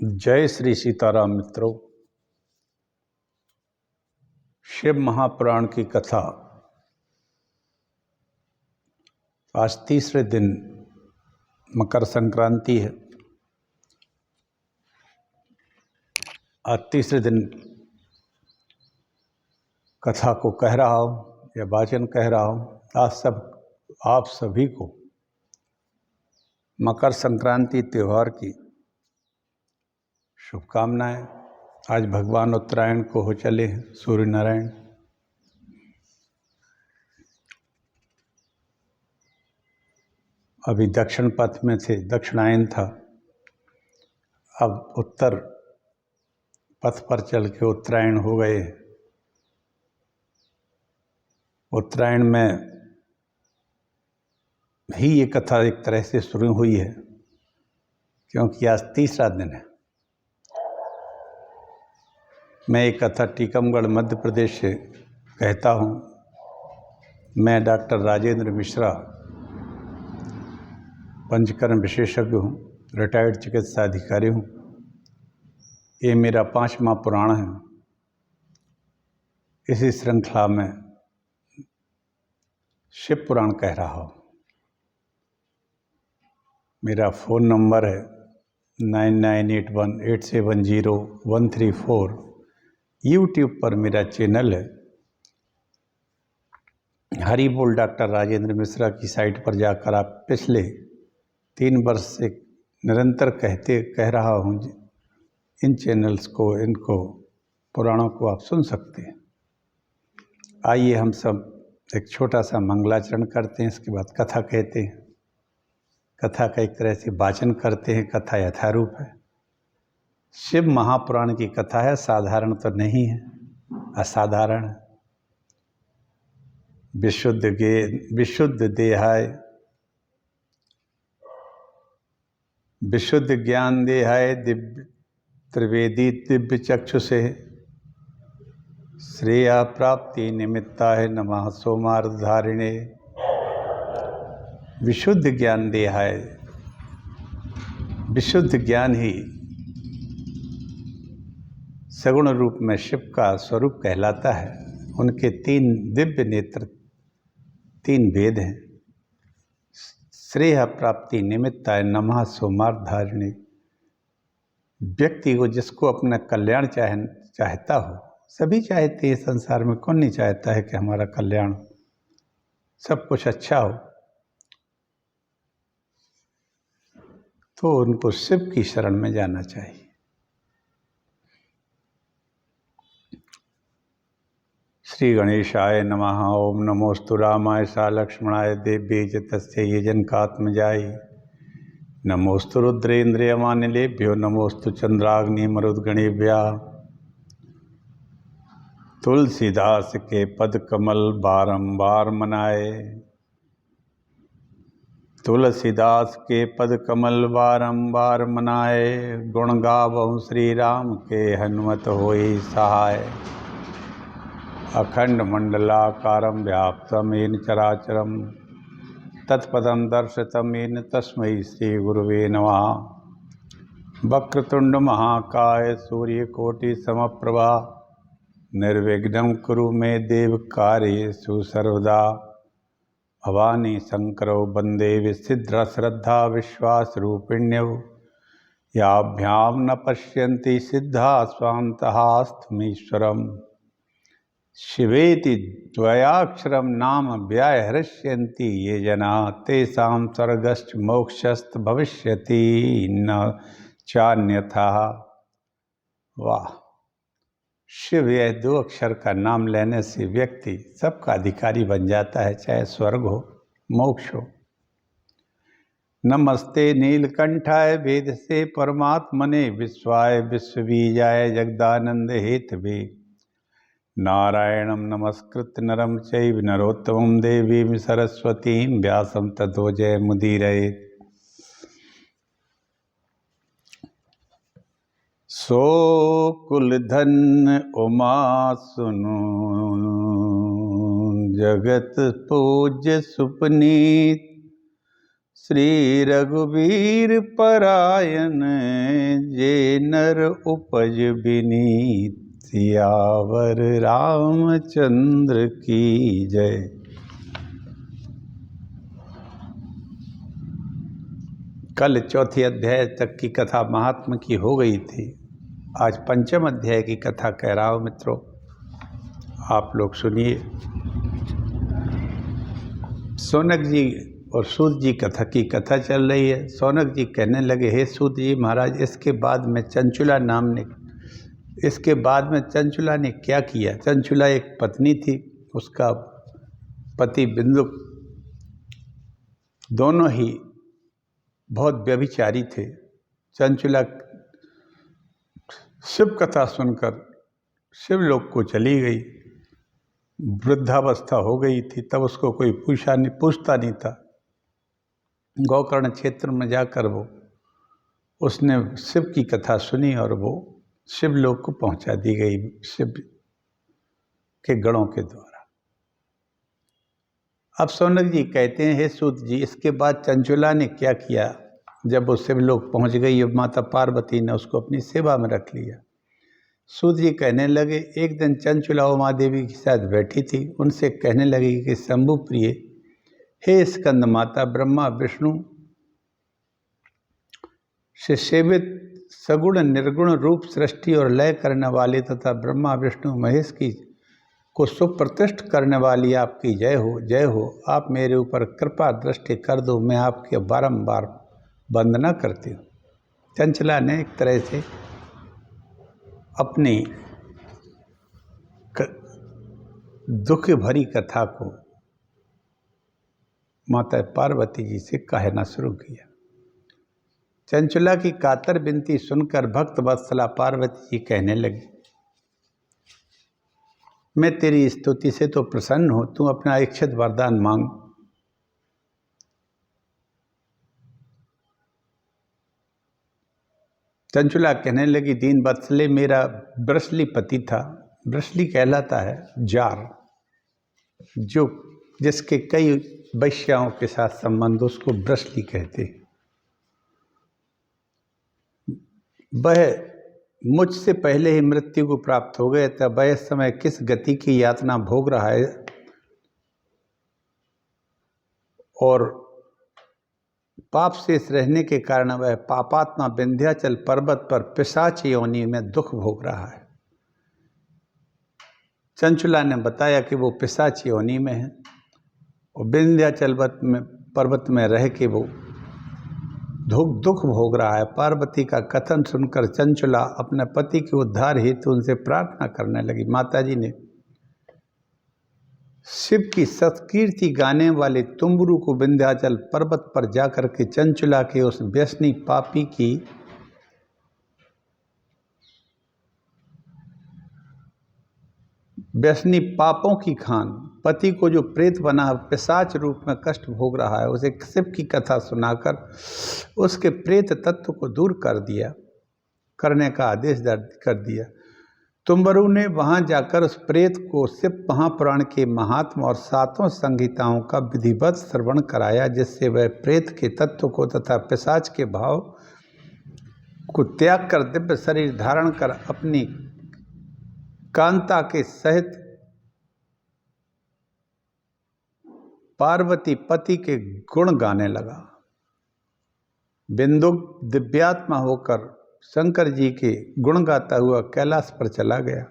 जय श्री सीताराम मित्रों। शिव महापुराण की कथा आज तीसरे दिन मकर संक्रांति है। आज तीसरे दिन कथा को कह रहा हूँ या वाचन कह रहा हूँ। आज आप सभी को मकर संक्रांति त्यौहार की शुभकामनाएं। आज भगवान उत्तरायण को हो चले हैं, सूर्य नारायण। अभी दक्षिण पथ में थे, दक्षिणायन था, अब उत्तर पथ पर चल के उत्तरायण हो गए। उत्तरायण में ही ये कथा एक तरह से शुरू हुई है, क्योंकि आज तीसरा दिन है। मैं ये कथा टीकमगढ़ मध्य प्रदेश से कहता हूँ। मैं डॉक्टर राजेंद्र मिश्रा, पंचकर्म विशेषज्ञ हूँ, रिटायर्ड चिकित्सा अधिकारी हूँ। ये मेरा 5वां पुराण है। इसी श्रृंखला में शिव पुराण कह रहा हूँ। मेरा फ़ोन नंबर है 9981870134। यूट्यूब पर मेरा चैनल है। हरि बोल डॉक्टर राजेंद्र मिश्रा की साइट पर जाकर आप पिछले 3 वर्ष से निरंतर कह रहा हूँ, इन चैनल्स को, इनको पुराणों को आप सुन सकते हैं। आइए हम सब एक छोटा सा मंगलाचरण करते हैं, इसके बाद कथा कहते हैं। कथा का एक तरह से वाचन करते हैं। कथा यथारूप है, शिव महापुराण की कथा है। साधारण तो नहीं है, असाधारण है। विशुद्ध देहाय, विशुद्ध ज्ञान देहाय, दिव्य त्रिवेदी दिव्य चक्षु से श्रेया प्राप्ति निमित्ताय नमः सोमार्धारिणे। विशुद्ध ज्ञान देहाय, विशुद्ध ज्ञान ही सगुण रूप में शिव का स्वरूप कहलाता है। उनके 3 दिव्य नेत्र, 3 वेद हैं। श्रेय प्राप्ति निमित्ताय नमः सोमार्धारिणे। व्यक्ति को, जिसको अपना कल्याण चाहता हो, सभी चाहते हैं संसार में, कौन नहीं चाहता है कि हमारा कल्याण, सब कुछ अच्छा हो, तो उनको शिव की शरण में जाना चाहिए। श्री गणेशाय नमः। ओम नमोस्तु रामाय सा लक्ष्मणाय देव्यै च तस्यै ये जनकात्मजाय। नमोस्तु रुद्रेन्द्रियमानिलेभ्यो नमोस्तु चंद्राग्निमरुद्गणेभ्यः। तुलसीदास के पद कमल बारंबार मनाए। तुलसीदास के पद कमल बारंबार मनाए। गुण गावहु श्री राम के हनुमत होई सहाय। अखंड मंडलाकारं व्याप्तं येन चराचरं तत्पदं दर्शितं येन तस्मै श्री गुरुवे नमः। वक्रतुंड महाकाय सूर्यकोटि समप्रभा निर्विघ्नं कुरु मे देव कार्येषु सर्वदा। भवानी शंकरौ वंदे विसिद्ध श्रद्धा विश्वास रूपिण्यौ। याभ्यां न पश्यन्ति सिद्धा स्वान्तहास्थमीश्वरम्। शिवेति द्वयाक्षरं नाम व्याहृष्यन्ति ये जना। तेषां स्वर्गश्च मोक्षश्च भविष्यति न चान्यथा। वाह! शिव, यह 2 अक्षर का नाम लेने से व्यक्ति सबका अधिकारी बन जाता है, चाहे स्वर्ग हो, मोक्ष हो। नमस्ते नीलकंठाय वेद से परमात्मने विश्वाय विश्वबीजाय जगदानंद हेतवे। नारायणं नमस्कृत्य नरं चैव नरोत्तमं देवीं सरस्वतीं व्यासं ततो जयमुदीरयेत्। सो कुलधन उमा सुनु जगत पूज्य सुपनीत। श्री रघुवीर परायण जे नर उपज विनीत, सियावर रामचंद्र की जय। कल चौथे अध्याय तक की कथा महात्मा की हो गई थी। आज पंचम अध्याय की कथा कह रहा हूँ मित्रों, आप लोग सुनिए। शौनक जी और सूत जी की कथा चल रही है। शौनक जी कहने लगे, हे सूत जी महाराज, इसके बाद में चंचुला ने क्या किया। चंचुला एक पत्नी थी, उसका पति बिंदुक दोनों ही बहुत व्यभिचारी थे। चंचुला शिव कथा सुनकर शिवलोक को चली गई। वृद्धावस्था हो गई थी, तब उसको कोई पूछता नहीं था। गोकर्ण क्षेत्र में जाकर उसने शिव की कथा सुनी और वो शिवलोक को पहुंचा दी गई शिव के गणों के द्वारा। अब शौनक जी कहते हैं, हे सूत जी, इसके बाद चंचुला ने क्या किया। जब वो शिवलोक पहुंच गई, माता पार्वती ने उसको अपनी सेवा में रख लिया। सूत जी कहने लगे, एक दिन चंचुला उमा देवी के साथ बैठी थी। उनसे कहने लगी कि शंभु प्रिय, हे स्कंद माता, ब्रह्मा विष्णु से सेवित सगुण निर्गुण रूप सृष्टि और लय करने वाले तथा ब्रह्मा विष्णु महेश की को सुप्रतिष्ठ करने वाली आपकी जय हो, जय हो। आप मेरे ऊपर कृपा दृष्टि कर दो, मैं आपके बारंबार वंदना करती हूँ। चंचला ने एक तरह से अपनी दुख भरी कथा को माता पार्वती जी से कहना शुरू किया। चंचला की कातर विनती सुनकर भक्त वत्सला पार्वती जी कहने लगी, मैं तेरी स्तुति से तो प्रसन्न हूं, तू अपना इच्छित वरदान मांग। चंचला कहने लगी, दीन वत्सले, मेरा वृषली पति था। वृषली कहलाता है जार, जिसके कई वैश्याओं के साथ संबंध, उसको वृषली कहते हैं। वह मुझसे पहले ही मृत्यु को प्राप्त हो गए, तब वह इस समय किस गति की यातना भोग रहा है और पाप शेष रहने के कारण वह पापात्मा विंध्याचल पर्वत पर पिशाच योनि में दुख भोग रहा है। चंचुला ने बताया कि वो पिशाच योनि में है और विंध्याचल पर्वत में रह के वो दुख भोग रहा है। पार्वती का कथन सुनकर चंचुला अपने पति के उद्धार हेतु उनसे प्रार्थना करने लगी। माताजी ने शिव की सत्कीर्ति गाने वाले तुम्बरू को विंध्याचल पर्वत पर जाकर के चंचुला के उस व्यसनी पापों की खान पति को, जो प्रेत बना पिशाच रूप में कष्ट भोग रहा है, उसे शिव की कथा सुनाकर उसके प्रेत तत्व को दूर करने का आदेश कर दिया। तुम्बरू ने वहां जाकर उस प्रेत को शिव महापुराण के महात्म और 7 संहिताओं का विधिवत श्रवण कराया, जिससे वह प्रेत के तत्व को तथा पिशाच के भाव को त्याग कर दिव्य शरीर धारण कर अपनी कांता के सहित पार्वती पति के गुण गाने लगा। बिंदुक दिव्यात्मा होकर शंकर जी के गुण गाता हुआ कैलाश पर चला गया।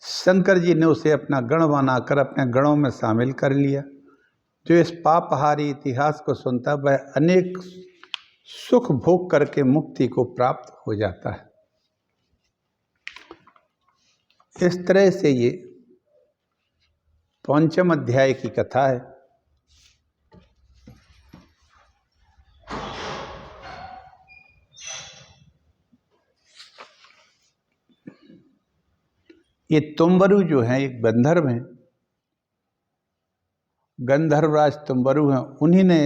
शंकर जी ने उसे अपना गण बनाकर अपने गणों में शामिल कर लिया। जो इस पापहारी इतिहास को सुनता वह अनेक सुख भोग करके मुक्ति को प्राप्त हो जाता है। इस तरह से ये 5वें अध्याय की कथा है। ये तुम्बरु जो है एक गंधर्व हैं, गंधर्वराज तुम्बरु हैं। उन्हीं ने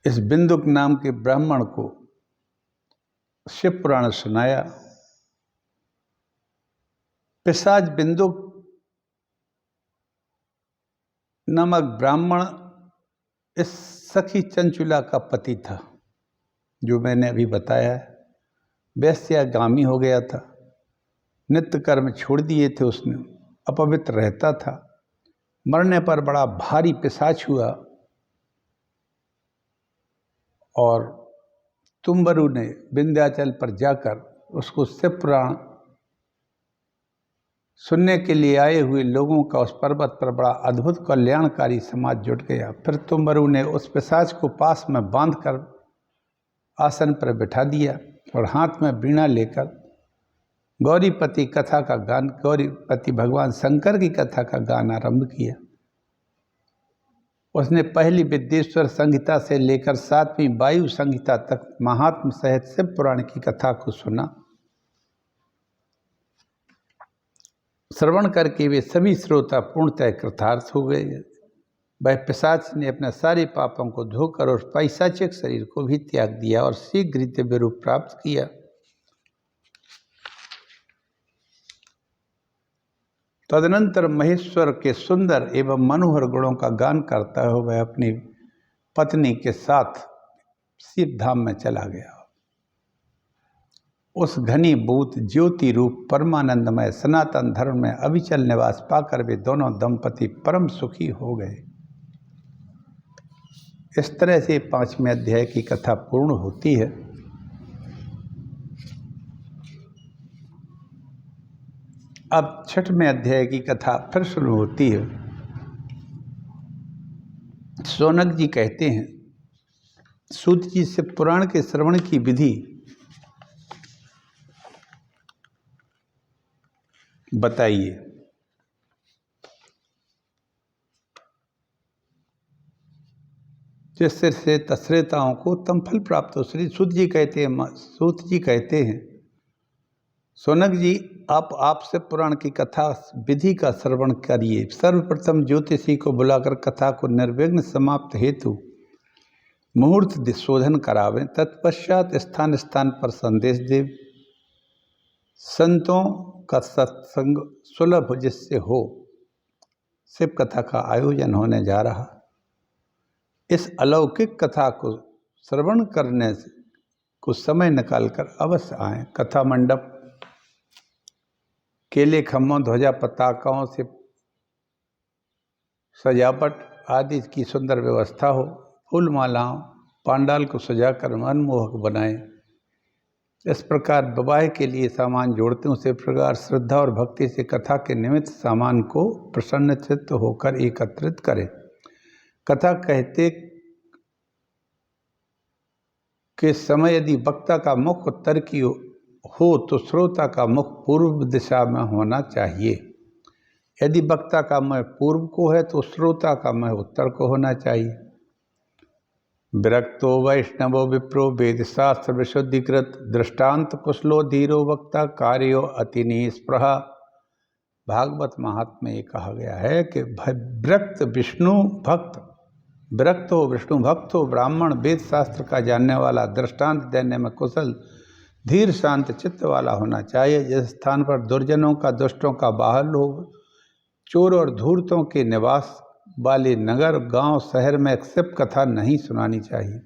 इस बिंदुक नाम के ब्राह्मण को शिव पुराण सुनाया। पिशाच बिंदुक नामक ब्राह्मण इस सखी चंचुला का पति था, जो मैंने अभी बताया है, वैश्यागामी हो गया था, नित्य कर्म छोड़ दिए थे उसने, अपवित्र रहता था। मरने पर बड़ा भारी पिशाच हुआ और तुम्बरु ने विंध्याचल पर जाकर उसको शिव पुराण सुनने के लिए आए हुए लोगों का उस पर्वत पर बड़ा अद्भुत कल्याणकारी समाज जुट गया। फिर तुम्बरु ने उस पिशाच को पास में बांधकर आसन पर बिठा दिया और हाथ में वीणा लेकर गौरीपति कथा का गान, गौरीपति भगवान शंकर की कथा का गान आरंभ किया। उसने पहली विद्येश्वर संहिता से लेकर 7वीं वायु संहिता तक महात्म सहित शिव पुराण की कथा को सुना। श्रवण करके वे सभी श्रोता पूर्णतः कृतार्थ हो गए। वह पिशाच ने अपने सारे पापों को धोकर उस पैशाचिक शरीर को भी त्याग दिया और शीघ्र दिव्य रूप प्राप्त किया। तदनंतर महेश्वर के सुंदर एवं मनोहर गुणों का गान करता हुआ वह अपनी पत्नी के साथ शिव धाम में चला गया। उस घनीभूत ज्योति रूप परमानंदमय सनातन धर्म में अविचल निवास पाकर वे दोनों दंपति परम सुखी हो गए। इस तरह से 5वें अध्याय की कथा पूर्ण होती है। अब 6वें अध्याय की कथा फिर शुरू होती है। शौनक जी कहते हैं, सूत जी से पुराण के श्रवण की विधि बताइए। जिससे से तश्रेताओं को उत्तम फल प्राप्त हो। श्री सूत जी कहते हैं, शौनक जी आप से पुराण की कथा विधि का श्रवण करिए। सर्वप्रथम ज्योतिषी को बुलाकर कथा को निर्विघ्न समाप्त हेतु मुहूर्त शोधन करावें। तत्पश्चात स्थान स्थान पर संदेश देव। संतों का सत्संग सुलभ जिससे हो, शिव कथा का आयोजन होने जा रहा। इस अलौकिक कथा को श्रवण करने से कुछ समय निकालकर अवश्य आएं। कथा मंडप, केले, खम्भों, ध्वजा, पताकाओं से सजावट आदि की सुंदर व्यवस्था हो। फूल मालाओं पांडाल को सजाकर मनमोहक बनाएं। इस प्रकार विवाह के लिए सामान जोड़ते हैं, उसी प्रकार श्रद्धा और भक्ति से कथा के निमित्त सामान को प्रसन्नचित्त होकर एकत्रित करें। कथा कहते के समय यदि वक्ता का मुख उत्तर की हो तो श्रोता का मुख पूर्व दिशा में होना चाहिए। यदि वक्ता का मुख पूर्व को है तो श्रोता का मुख उत्तर को होना चाहिए। विरक्तो वैष्णवो विप्रो वेद शास्त्र विशुद्धिकृत दृष्टांत कुशलो धीरो वक्ता कार्यो अति निस्पृहा। भागवत महात्म्य में ये कहा गया है कि विरक्त विष्णु भक्त हो, ब्राह्मण, वेद शास्त्र का जानने वाला, दृष्टांत देने में कुशल, धीर शांत चित्त वाला होना चाहिए। जिस स्थान पर दुर्जनों का, दुष्टों का बाहुल्य हो, चोर और धूर्तों के निवास वाले नगर, गांव, शहर में शिव कथा नहीं सुनानी चाहिए।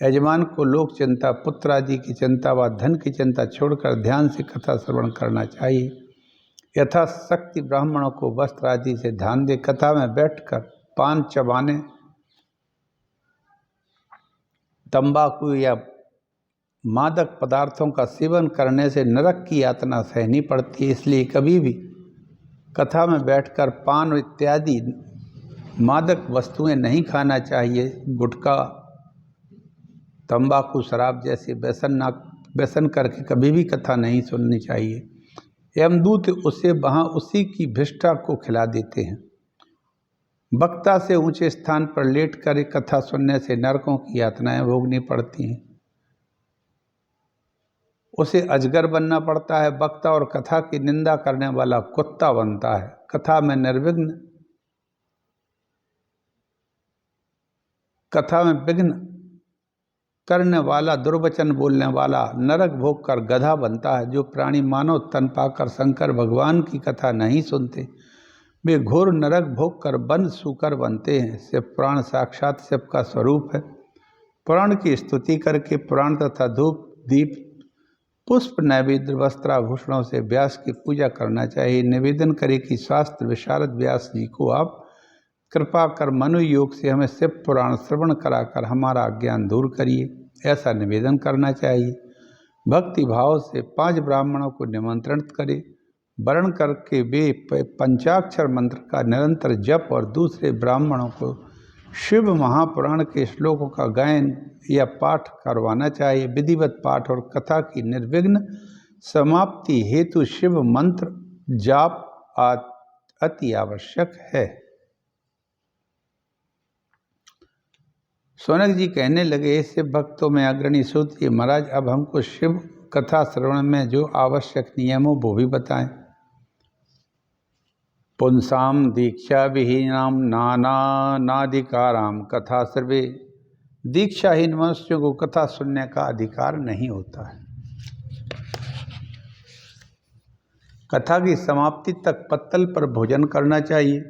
यजमान को लोक चिंता, पुत्र आदि की चिंता व धन की चिंता छोड़कर ध्यान से कथा श्रवण करना चाहिए। यथाशक्ति ब्राह्मणों को वस्त्र आदि से ध्यान दे। कथा में बैठकर पान चबाने, तंबाकू या मादक पदार्थों का सेवन करने से नरक की यातना सहनी पड़ती है। इसलिए कभी भी कथा में बैठकर पान इत्यादि मादक वस्तुएं नहीं खाना चाहिए। गुटखा, तंबाकू, शराब जैसे व्यसन करके कभी भी कथा नहीं सुननी चाहिए। यमदूत उसे वहाँ उसी की भिष्टा को खिला देते हैं। वक्ता से ऊंचे स्थान पर लेट कर कथा सुनने से नरकों की यातनाएं भोगनी पड़ती हैं। उसे अजगर बनना पड़ता है। वक्ता और कथा की निंदा करने वाला कुत्ता बनता है। कथा में विघ्न करने वाला, दुर्वचन बोलने वाला नरक भोग कर गधा बनता है। जो प्राणी मानव तन पाकर शंकर भगवान की कथा नहीं सुनते वे घोर नरक भोग कर वन सूकर बनते हैं। शिव पुराण साक्षात शिव का स्वरूप है। पुराण की स्तुति करके पुराण तथा धूप दीप पुष्प नैवेद्य वस्त्राभूषणों से व्यास की पूजा करना चाहिए। निवेदन करें कि शास्त्र विशारद व्यास जी को आप कृपा कर मनु योग से हमें शिव पुराण श्रवण कराकर हमारा अज्ञान दूर करिए, ऐसा निवेदन करना चाहिए। भक्ति भाव से 5 ब्राह्मणों को निमंत्रित करें। वर्ण करके वे पंचाक्षर मंत्र का निरंतर जप और दूसरे ब्राह्मणों को शिव महापुराण के श्लोकों का गायन या पाठ करवाना चाहिए। विधिवत पाठ और कथा की निर्विघ्न समाप्ति हेतु शिव मंत्र जाप अति आवश्यक है। सोनक जी कहने लगे, शिव भक्तों में अग्रणी सूत महाराज, अब हमको शिव कथा श्रवण में जो आवश्यक नियमों वो भी बताएं। पुंसाम दीक्षा विहीनाम नानाधिकाराम कथा सर्वे। दीक्षाहीन मनुष्यों को कथा सुनने का अधिकार नहीं होता है। कथा की समाप्ति तक पत्तल पर भोजन करना चाहिए,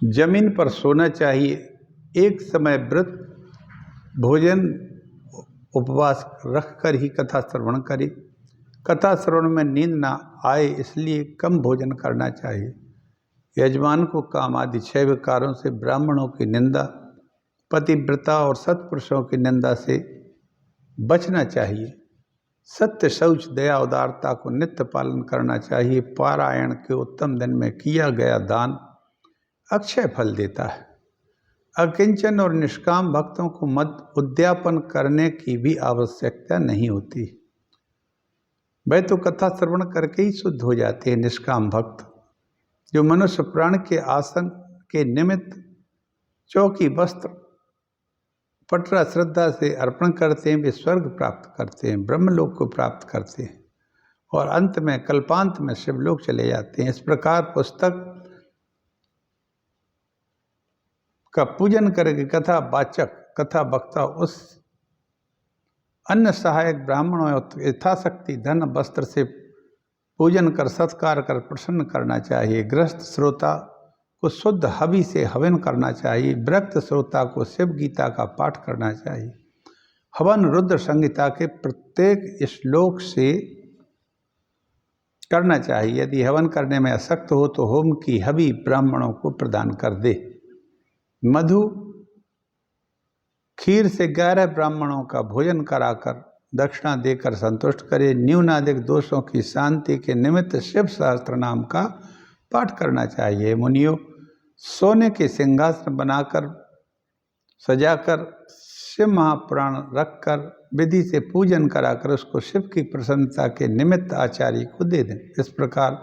जमीन पर सोना चाहिए। एक समय व्रत भोजन उपवास रखकर ही कथा श्रवण करें। कथा श्रवण में नींद ना आए इसलिए कम भोजन करना चाहिए। यजमान को काम आदि 6 विकारों से, ब्राह्मणों की निंदा, पतिव्रता और सत्पुरुषों की निंदा से बचना चाहिए। सत्य, शौच, दया, उदारता को नित्य पालन करना चाहिए। पारायण के उत्तम दिन में किया गया दान अक्षय फल देता है। अकिंचन और निष्काम भक्तों को मद उद्यापन करने की भी आवश्यकता नहीं होती। वे तो कथा श्रवण करके ही शुद्ध हो जाते हैं। निष्काम भक्त जो मनुष्य प्राण के आसन के निमित्त चौकी, वस्त्र, पटरा श्रद्धा से अर्पण करते हैं, वे स्वर्ग प्राप्त करते हैं, ब्रह्मलोक को प्राप्त करते हैं और अंत में कल्पांत में शिवलोक चले जाते हैं। इस प्रकार पुस्तक का पूजन करके कथा वाचक, कथा वक्ता उस अन्य सहायक ब्राह्मणों यथाशक्ति धन वस्त्र से पूजन कर सत्कार कर प्रसन्न करना चाहिए। गृहस्थ श्रोता को शुद्ध हवि से हवन करना चाहिए। विरक्त श्रोता को शिव गीता का पाठ करना चाहिए। हवन रुद्र संहिता के प्रत्येक श्लोक से करना चाहिए। यदि हवन करने में असक्त हो तो होम की हवि ब्राह्मणों को प्रदान कर दे। मधु खीर से 11 ब्राह्मणों का भोजन कराकर दक्षिणा देकर संतुष्ट करे। न्यूनाधिक दोषों की शांति के निमित्त शिव सहस्त्र नाम का पाठ करना चाहिए। मुनियों, सोने के सिंहासन बनाकर सजाकर शिव महापुराण रखकर विधि से पूजन कराकर उसको शिव की प्रसन्नता के निमित्त आचार्य को दे दें। इस प्रकार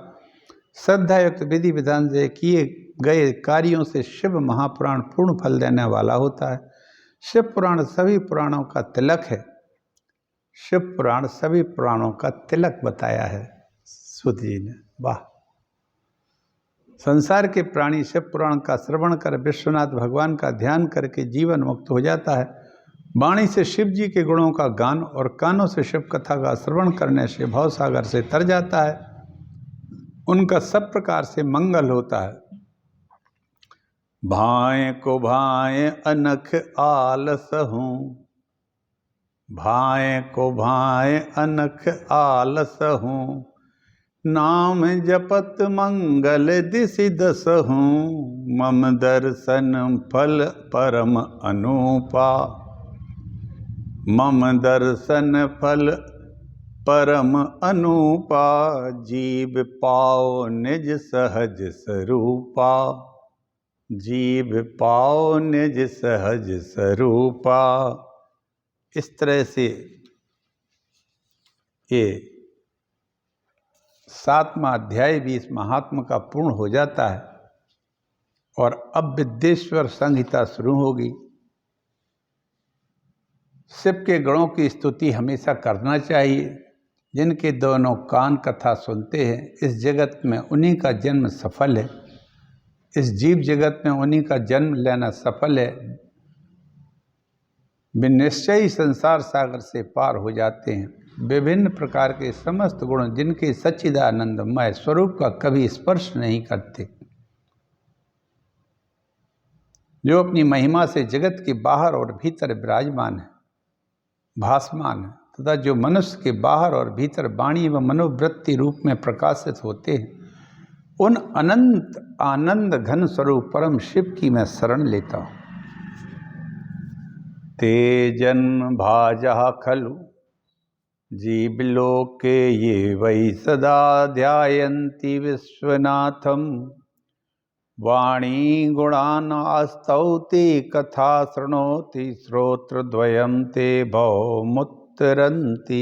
श्रद्धायुक्त विधि विधान से किए गए कार्यों से शिव महापुराण पूर्ण फल देने वाला होता है। शिव पुराण सभी पुराणों का तिलक है। शिव पुराण सभी पुराणों का तिलक बताया है सूत जी ने। वाह! संसार के प्राणी शिव पुराण का श्रवण कर विश्वनाथ भगवान का ध्यान करके जीवन मुक्त हो जाता है। वाणी से शिव जी के गुणों का गान और कानों से शिव कथा का श्रवण करने से भवसागर से तर जाता है। उनका सब प्रकार से मंगल होता है। भाएं को भाएं अनख आलस हूँ, भाएं को भाएं अनख आलस हूँ, नाम जपत मंगल दिसि दस हूँ, मम दर्शन फल परम अनुपा, मम दर्शन फल परम अनुपा, जीव पाओ निज सहज स्वरूपा, जीव पाओ निज सहज स्वरूपा। इस तरह से ये 7वां अध्याय भी इस महात्मा का पूर्ण हो जाता है और अब विद्येश्वर संहिता शुरू होगी। शिव के गणों की स्तुति हमेशा करना चाहिए। जिनके दोनों कान कथा सुनते हैं, इस जगत में उन्हीं का जन्म सफल है। इस जीव जगत में उन्हीं का जन्म लेना सफल है। वे निश्चय ही संसार सागर से पार हो जाते हैं। विभिन्न प्रकार के समस्त गुण जिनके सच्चिदानंदमय स्वरूप का कभी स्पर्श नहीं करते, जो अपनी महिमा से जगत के बाहर और भीतर विराजमान है, भासमान है, तथा जो मनुष्य के बाहर और भीतर वाणी व मनोवृत्ति रूप में प्रकाशित होते हैं, उन अनंत आनंद घन स्वरूप परम शिव की मैं शरण लेता हूँ। ते जन्म भाजः खलु जीवलोके ये वै सदा ध्यायन्ति विश्वनाथं, वाणी गुणानास्तौति कथा शृणोति श्रोत्रद्वयं ते भवमुत्तरन्ति।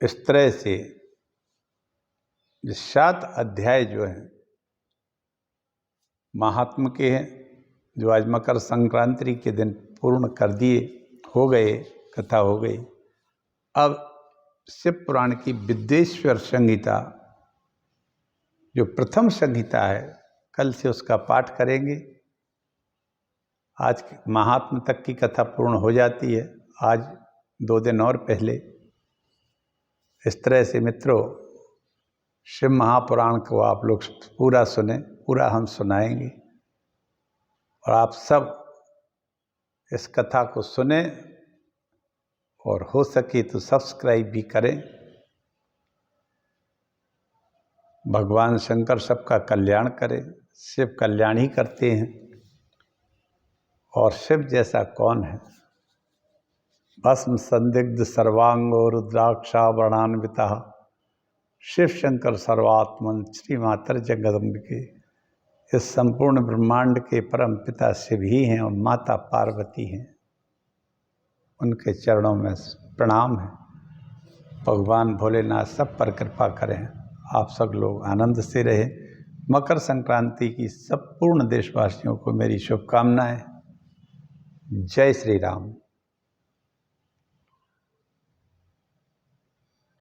इस तरह से 7 अध्याय जो हैं महात्म के हैं, जो आज मकर संक्रांति के दिन पूर्ण कर दिए, हो गए, कथा हो गई। अब शिव पुराण की विद्येश्वर संहिता, जो प्रथम संहिता है, कल से उसका पाठ करेंगे। आज महात्म तक की कथा पूर्ण हो जाती है, आज 2 दिन और पहले। इस तरह से मित्रों, शिव महापुराण को आप लोग पूरा सुने, पूरा हम सुनाएंगे, और आप सब इस कथा को सुने और हो सके तो सब्सक्राइब भी करें। भगवान शंकर सबका कल्याण करें, शिव कल्याण ही करते हैं, और शिव जैसा कौन है। भस्म संदिग्ध सर्वांगो रुद्राक्षाभरणान्विता, शिव शंकर सर्वात्मन श्री मातर जगदम्बिके। इस संपूर्ण ब्रह्मांड के परम पिता शिव ही हैं और माता पार्वती हैं। उनके चरणों में प्रणाम है। भगवान भोलेनाथ सब पर कृपा करें, आप सब लोग आनंद से रहें। मकर संक्रांति की सब पूर्ण देशवासियों को मेरी शुभकामनाएं। जय श्री राम।